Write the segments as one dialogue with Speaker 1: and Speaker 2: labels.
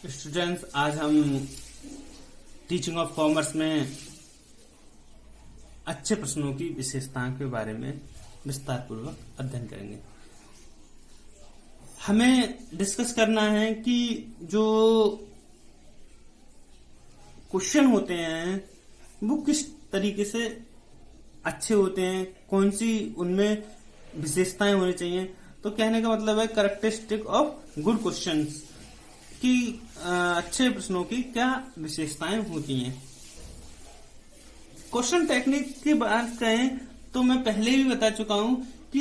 Speaker 1: Students, आज हम teaching of commerce में अच्छे प्रश्नों की विशेषताओं के बारे में विस्तार पूर्वक अध्ययन करेंगे। हमें डिस्कस करना है कि जो क्वेश्चन होते हैं वो किस तरीके से अच्छे होते हैं, कौन सी उनमें विशेषताएं होनी चाहिए। तो कहने का मतलब है कैरेक्टरिस्टिक ऑफ गुड क्वेश्चंस कि अच्छे प्रश्नों की क्या विशेषताएं होती हैं। क्वेश्चन टेक्निक की बात करें तो मैं पहले भी बता चुका हूं कि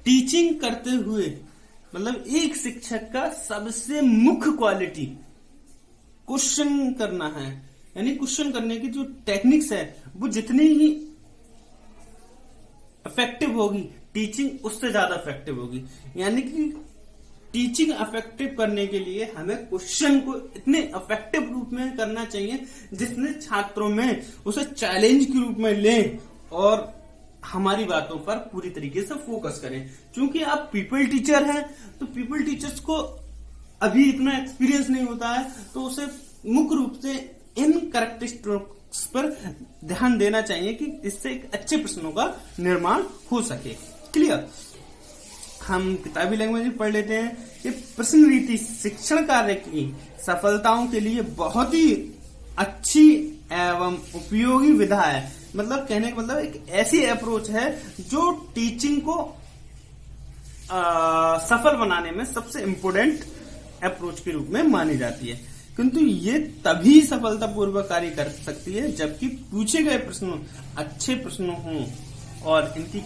Speaker 1: टीचिंग करते हुए मतलब एक शिक्षक का सबसे मुख्य क्वालिटी क्वेश्चन करना है। यानी क्वेश्चन करने की जो टेक्निक्स है वो जितनी ही इफेक्टिव होगी, टीचिंग उससे ज्यादा इफेक्टिव होगी। यानी कि टीचिंग इफेक्टिव करने के लिए हमें क्वेश्चन को इतने इफेक्टिव रूप में करना चाहिए जिसने छात्रों में उसे चैलेंज के रूप में लें और हमारी बातों पर पूरी तरीके से फोकस करें। क्योंकि आप पीपल टीचर हैं तो पीपल टीचर्स को अभी इतना एक्सपीरियंस नहीं होता है, तो उसे मुख्य रूप से इन कैरेक्टरिस्टिक्स पर ध्यान देना चाहिए कि इससे एक अच्छे प्रश्नों का निर्माण हो सके। क्लियर? हम किताबी लैंग्वेज में पढ़ लेते हैं कि प्रश्न रीति शिक्षण कार्य की सफलताओं के लिए बहुत ही अच्छी एवं उपयोगी विधा है। मतलब कहने का मतलब एक ऐसी अप्रोच है जो टीचिंग को सफल बनाने में सबसे इम्पोर्टेंट अप्रोच के रूप में मानी जाती है। किंतु ये तभी सफलतापूर्वक कार्य कर सकती है जबकि पूछे गए प्रश्न अच्छे प्रश्न हों और इनकी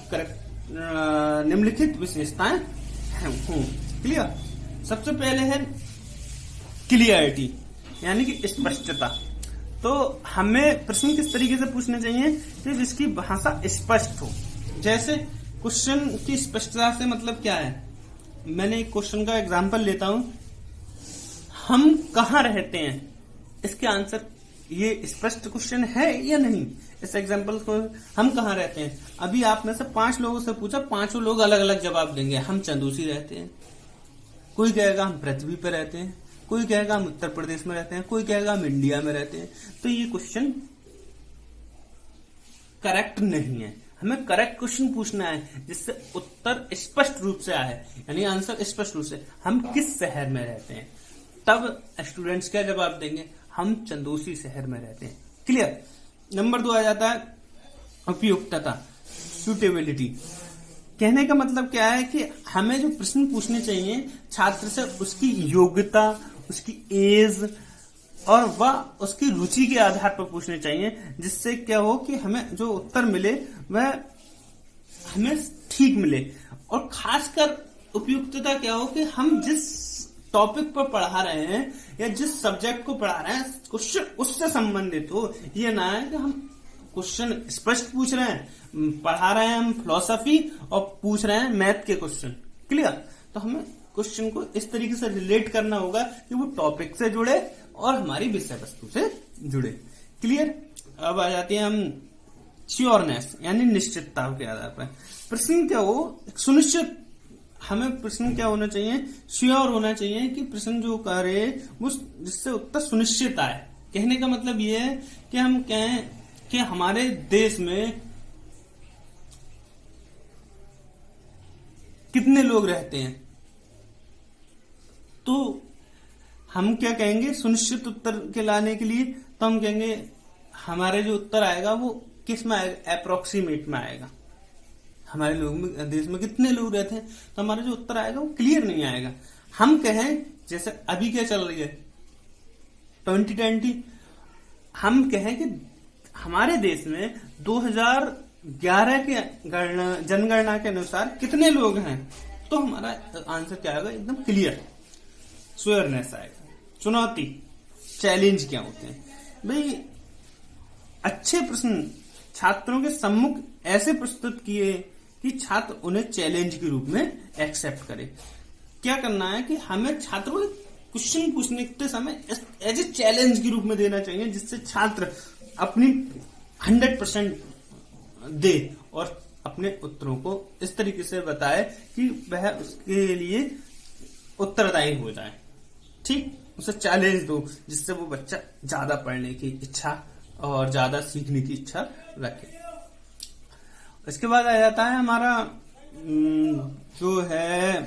Speaker 1: निम्नलिखित विशेषताएं हों। क्लियर? सबसे पहले है क्लियरिटी यानी कि स्पष्टता। तो हमें प्रश्न किस तरीके से पूछने चाहिए कि जिसकी भाषा स्पष्ट हो। जैसे क्वेश्चन की स्पष्टता से मतलब क्या है, मैंने एक क्वेश्चन का एग्जांपल लेता हूं, हम कहाँ रहते हैं, इसके आंसर ये स्पष्ट क्वेश्चन है या नहीं। इस एग्जांपल को हम कहाँ रहते हैं, अभी आप में से 5 लोगों से पूछा, 5 लोग अलग अलग जवाब देंगे। हम चंदूसी रहते हैं, कोई कहेगा हम पृथ्वी पर रहते हैं, कोई कहेगा हम उत्तर प्रदेश में रहते हैं, कोई कहेगा हम इंडिया में रहते हैं। तो ये क्वेश्चन करेक्ट नहीं है। हमें करेक्ट क्वेश्चन पूछना है जिससे उत्तर स्पष्ट रूप से आए, यानी आंसर स्पष्ट रूप से हम किस शहर में रहते हैं। तब स्टूडेंट्स क्या जवाब देंगे, हम चंदोसी शहर में रहते हैं। क्लियर? नंबर 2 आ जाता है उपयुक्तता, सूटेबिलिटी। कहने का मतलब क्या है कि हमें जो प्रश्न पूछने चाहिए छात्र से उसकी योग्यता, उसकी एज और वह उसकी रुचि के आधार पर पूछने चाहिए, जिससे क्या हो कि हमें जो उत्तर मिले वह हमें ठीक मिले। और खासकर उपयुक्तता क्या हो कि हम जिस टॉपिक पर पढ़ा रहे हैं या जिस सब्जेक्ट को पढ़ा रहे हैं क्वेश्चन उससे संबंधित हो। ये ना है कि हम क्वेश्चन स्पष्ट पूछ रहे हैं, पढ़ा रहे हैं हम फिलॉसफी और पूछ रहे हैं मैथ के क्वेश्चन। क्लियर? तो हमें क्वेश्चन को इस तरीके से रिलेट करना होगा कि वो टॉपिक से जुड़े और हमारी विषय वस्तु से जुड़े। क्लियर? अब आ जाते हैं हम श्योरनेस यानी निश्चितता के आधार पर प्रश्न क्या हो सुनिश्चित। हमें प्रश्न क्या होना चाहिए, श्योर होना चाहिए कि प्रश्न जो करे वो जिससे उत्तर सुनिश्चित आए। कहने का मतलब ये है कि हम कहें कि हमारे देश में कितने लोग रहते हैं, तो हम क्या कहेंगे देश उत्तर के लाने के लिए, तो हम कहेंगे हमारे जो उत्तर आएगा वो किस में आएगा, अप्रोक्सीमेट में आएगा। हमारे लोग में देश में कितने लोग रहते हैं, तो हमारा जो उत्तर आएगा वो क्लियर नहीं आएगा। हम कहें जैसे अभी क्या चल रही है 2020, हम कहें कि हमारे देश में 2011 के जनगणना के अनुसार कितने लोग हैं, तो हमारा आंसर क्या आएगा, एकदम क्लियर श्योरनेस आएगा। चुनौती, चैलेंज क्या होते हैं भाई, अच्छे प्रश्न छात्रों के सम्मुख ऐसे प्रस्तुत किए कि छात्र उन्हें चैलेंज के रूप में एक्सेप्ट करे। क्या करना है कि हमें छात्रों को क्वेश्चन पूछने के समय एज ए चैलेंज के रूप में देना चाहिए, जिससे छात्र अपनी 100% दे और अपने उत्तरों को इस तरीके से बताए कि वह उसके लिए उत्तरदायी हो जाए। ठीक? उसे चैलेंज दो, जिससे वो बच्चा ज्यादा पढ़ने की इच्छा और ज्यादा सीखने की इच्छा रखे। इसके बाद आ जाता है हमारा जो है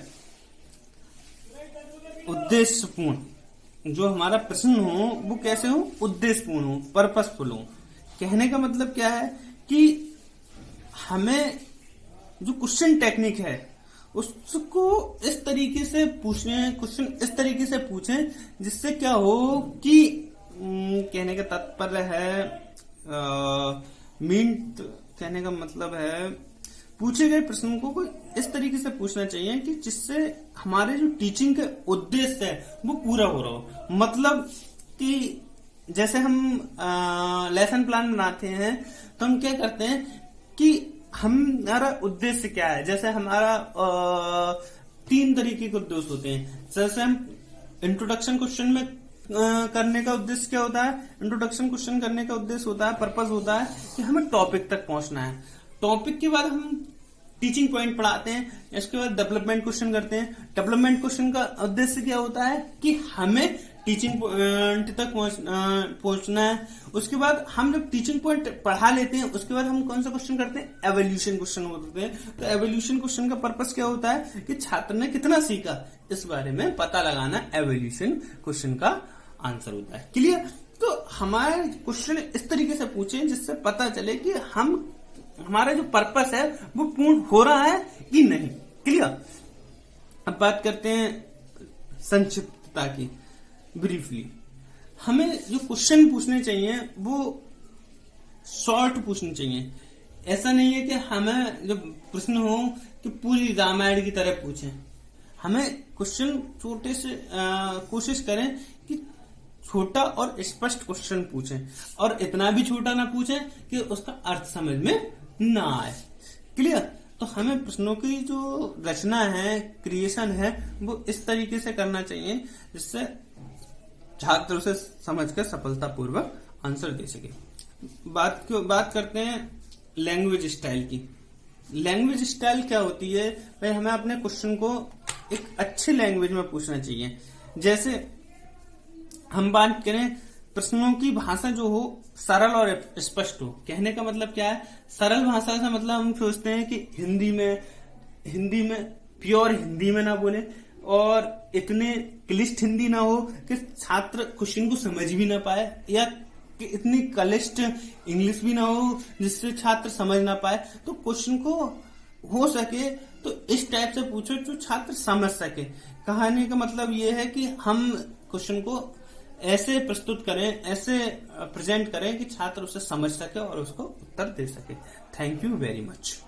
Speaker 1: उद्देश्यपूर्ण। जो हमारा प्रश्न हो वो कैसे हो, उद्देश्यपूर्ण हो, पर्पसफुल हो। कहने का मतलब क्या है कि हमें जो क्वेश्चन टेक्निक है उसको इस तरीके से पूछें, क्वेश्चन इस तरीके से पूछें जिससे क्या हो कि कहने का तात्पर्य है कहने का मतलब है पूछे गए प्रश्न को इस तरीके से पूछना चाहिए कि जिससे हमारे जो टीचिंग के उद्देश्य है वो पूरा हो रहा हो। मतलब कि जैसे हम लेसन प्लान बनाते हैं तो हम क्या करते हैं कि हमारा उद्देश्य क्या है। जैसे हमारा 3 तरीके के उद्देश्य होते हैं। जैसे हम इंट्रोडक्शन क्वेश्चन में करने का उद्देश्य क्या होता है, इंट्रोडक्शन क्वेश्चन करने का उद्देश्य होता है, पर्पस होता है कि हमें टॉपिक तक पहुंचना है। टॉपिक के बाद हम टीचिंग पॉइंट पढ़ाते हैं, इसके बाद डेवलपमेंट क्वेश्चन करते हैं। डेवलपमेंट क्वेश्चन का उद्देश्य क्या होता है कि हमें टीचिंग पॉइंट तक पहुंचना है। उसके बाद हम जब टीचिंग पॉइंट पढ़ा लेते हैं उसके बाद हम कौन सा क्वेश्चन करते हैं, एवोल्यूशन क्वेश्चन होते हैं। तो एवोल्यूशन क्वेश्चन का पर्पस क्या होता है कि छात्र ने कितना सीखा इस बारे में पता लगाना एवोल्यूशन क्वेश्चन का आंसर होता है। क्लियर। तो हमारे क्वेश्चन इस तरीके से पूछे जिससे पता चले कि हमारा जो पर्पस है वो पूर्ण हो रहा है कि नहीं। क्लियर। अब बात करते हैं संक्षिप्तता की, ब्रीफली। हमें जो क्वेश्चन पूछने चाहिए वो शॉर्ट पूछने चाहिए। ऐसा नहीं है कि हमें जब प्रश्न हो कि पूरी रामायण की तरह पूछें। हमें क्वेश्चन छोटे से कोशिश करें कि छोटा और स्पष्ट क्वेश्चन पूछें, और इतना भी छोटा ना पूछें कि उसका अर्थ समझ में ना आए। क्लियर। तो हमें प्रश्नों की जो रचना है, क्रिएशन है, वो इस तरीके से करना चाहिए जिससे छात्र उसे समझकर सफलतापूर्वक आंसर दे सके। बात करते हैं लैंग्वेज स्टाइल की। लैंग्वेज स्टाइल क्या होती है भाई, हमें अपने क्वेश्चन को एक अच्छी लैंग्वेज में पूछना चाहिए। जैसे हम बात करें प्रश्नों की भाषा जो हो सरल और स्पष्ट हो। कहने का मतलब क्या है, सरल भाषा से मतलब हम सोचते हैं कि हिंदी में प्योर हिंदी में ना बोले और इतने क्लिष्ट हिंदी ना हो कि छात्र क्वेश्चन को समझ भी ना पाए, या कि इतनी क्लिष्ट इंग्लिश भी ना हो जिससे छात्र समझ ना पाए। तो क्वेश्चन को हो सके तो इस टाइप से पूछो जो छात्र समझ सके। कहने का मतलब ये है कि हम क्वेश्चन को ऐसे प्रस्तुत करें, ऐसे प्रेजेंट करें कि छात्र उसे समझ सके और उसको उत्तर दे सके। Thank you very much.